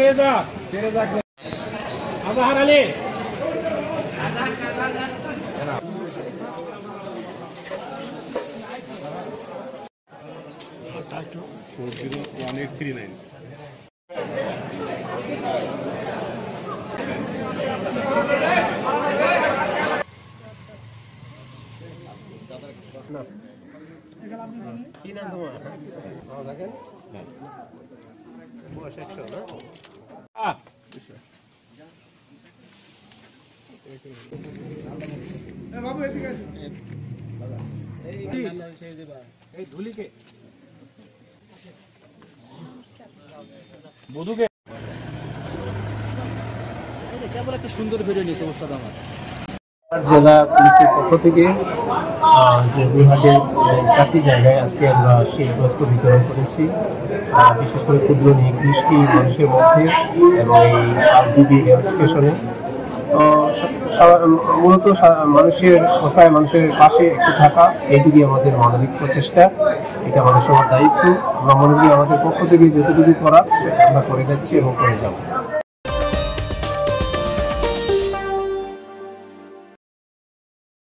401839 কি নাম তোমার? দেখেন বয়স 100 না? বাবু এদিকে আসুন। এই ধুলিকে বধুকে কেবল একটা সুন্দর ভিডিও নিয়েছে ওস্তাদ আমার। জেলা পুলিশের পক্ষ থেকে জয়পুরহাটের 4টি জায়গায় আজকে আমরা শীতবস্ত্র বিতরণ করেছি, বিশেষ করে ক্ষুদ্র নিকৃষ্টি মানুষের মধ্যে এবং এই রাজনীতি রেল স্টেশনে। মূলত মানুষের অসহায় মানুষের পাশে একটু থাকা, এইটুকুই আমাদের মানবিক প্রচেষ্টা, এটা আমাদের সবার দায়িত্ব। আমরা মনে করি আমাদের পক্ষ থেকে যতটুকু করা সেটা আমরা করে যাচ্ছি এবং করে যাব।